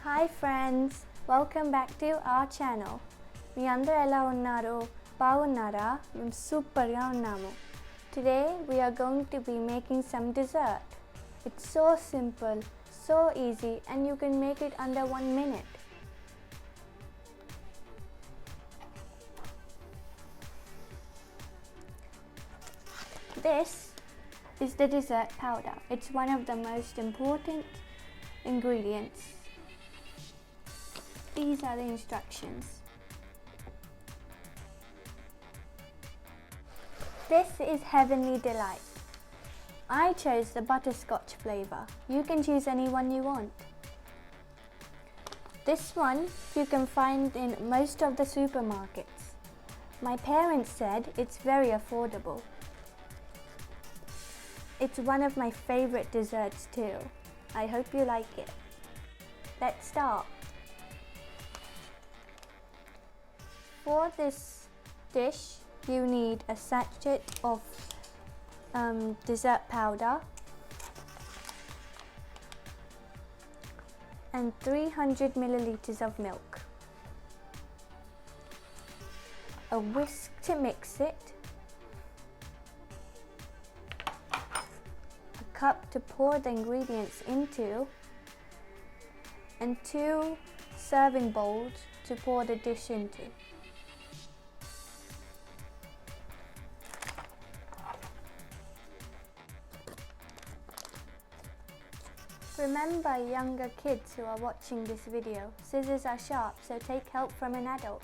Hi friends, welcome back to our channel. మీ అందరూ ఎలా ఉన్నారు? బాగున్నారా? మేము సూపర్గా ఉన్నాము. Today we are going to be making some dessert. It's so simple, so easy, and you can make it under 1 minute. This is the dessert powder. It's one of the most important ingredients. These are the instructions. This is Heavenly Delight. I chose the butterscotch flavour. You can choose any one you want. This one you can find in most of the supermarkets. My parents said it's very affordable. It's one of my favourite desserts too. I hope you like it. Let's start. For this dish, you need a sachet of dessert powder and 300 milliliters of milk, a whisk to mix it, a cup to pour the ingredients into, and 2 serving bowls to pour the dish into. Remember, younger kids who are watching this video, scissors are sharp, so take help from an adult.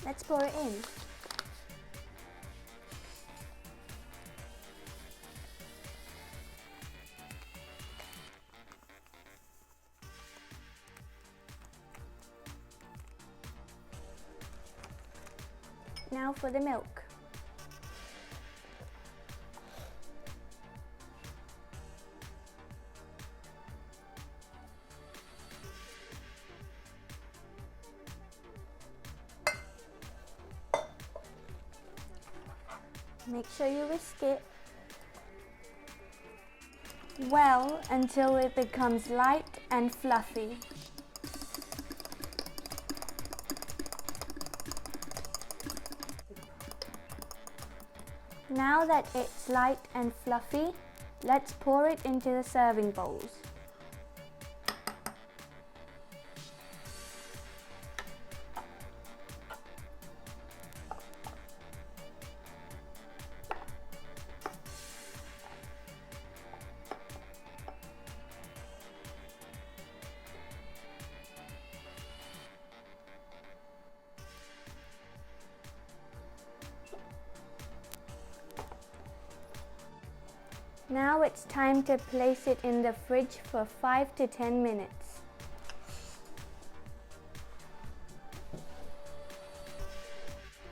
Let's pour it in. Now for the milk. Make sure you whisk it well until it becomes light and fluffy. Now that it's light and fluffy, let's pour it into the serving bowls. Now it's time to place it in the fridge for 5 to 10 minutes.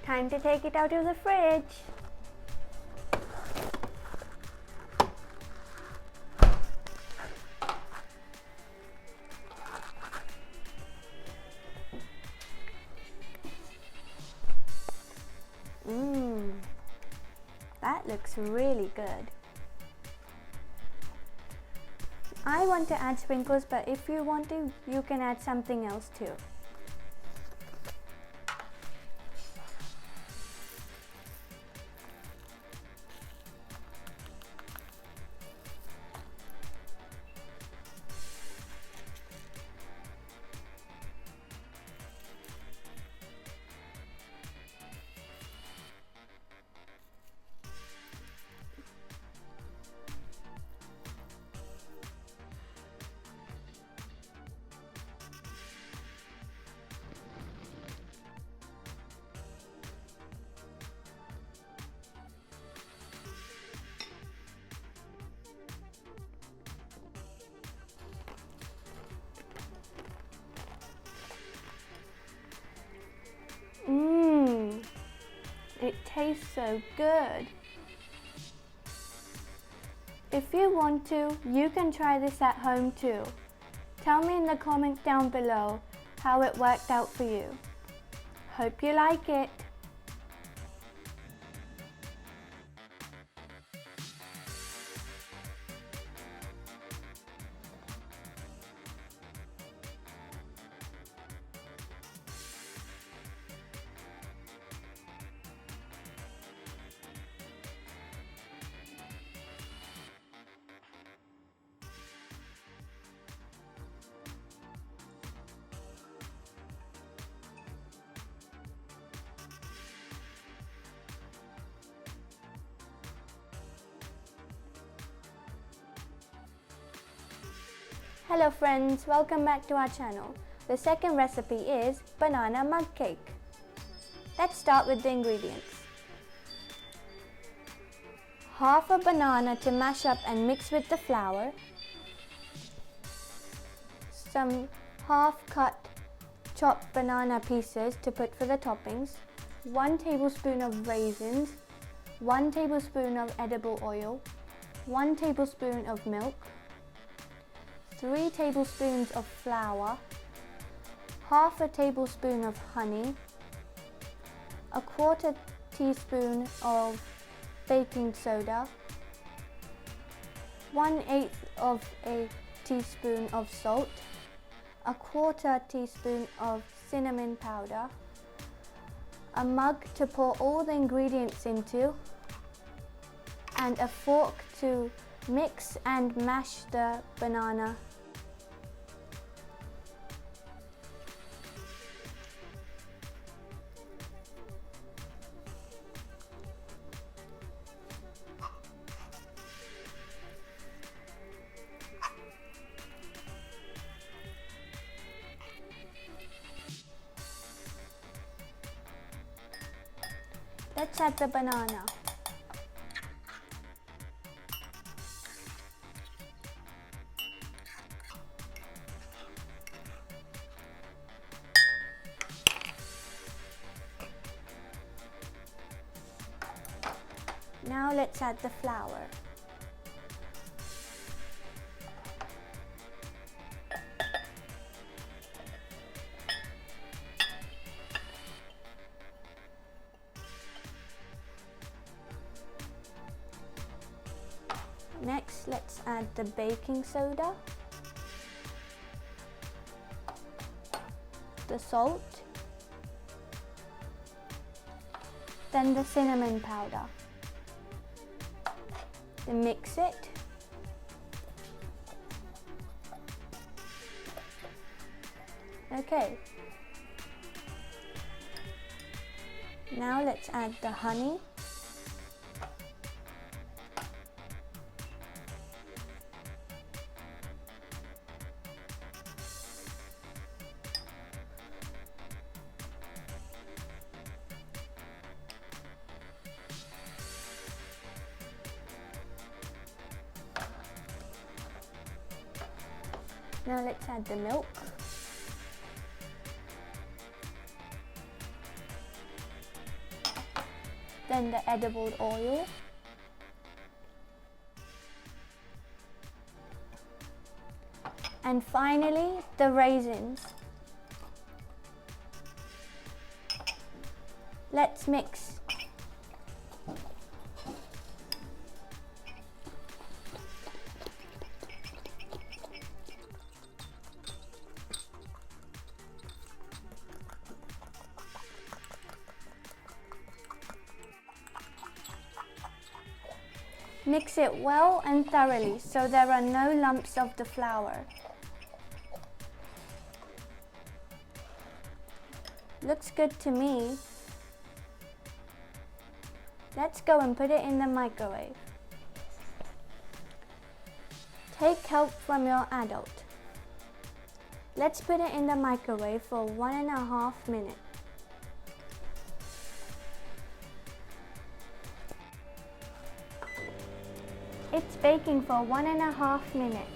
Time to take it out of the fridge. That looks really good. I want to add sprinkles, but if you want to, you can add something else too. It tastes so good. If you want to, you can try this at home too. Tell me in the comments down below how it worked out for you. Hope you like it. Hello friends, welcome back to our channel. The second recipe is banana mug cake. Let's start with the ingredients. Half a banana to mash up and mix with the flour. Some half cut chopped banana pieces to put for the toppings. 1 tablespoon of raisins. 1 tablespoon of edible oil. 1 tablespoon of milk. 3 tablespoons of flour. Half a tablespoon of honey. A 1/4 teaspoon of baking soda. 1/8 of a teaspoon of salt. A 1/4 teaspoon of cinnamon powder. A mug to pour all the ingredients into. And a fork to mix and mash the banana. Let's add the banana. Now let's add the flour. Next, let's add the baking soda, the salt, then the cinnamon powder. Then mix it. Okay. Now let's add the honey. Now let's add the milk. Then the edible oil. And finally, the raisins. Let's mix. Mix it well and thoroughly so there are no lumps of the flour. Looks good to me. Let's go and put it in the microwave. Take help from your adult. Let's put it in the microwave for 1.5 minutes. It's baking for 1.5 minutes.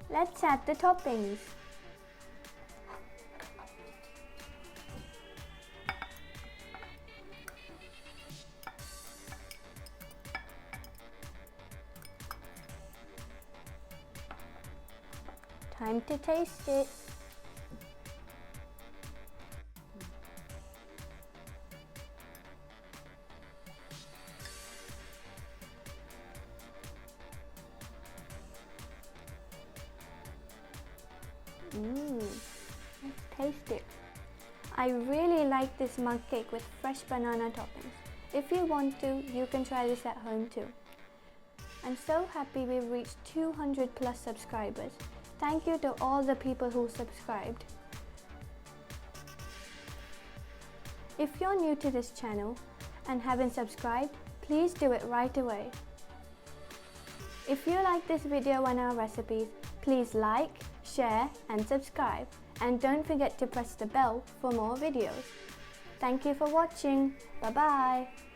Let's add the toppings. Time to taste it. Let's taste it. I really like this mug cake with fresh banana toppings. If you want to, you can try this at home too. I'm so happy we've reached 200 plus subscribers. Thank you to all the people who subscribed. If you're new to this channel and haven't subscribed, please do it right away. If you like this video and our recipes, please like, share and subscribe. And don't forget to press the bell for more videos. Thank you for watching. Bye bye.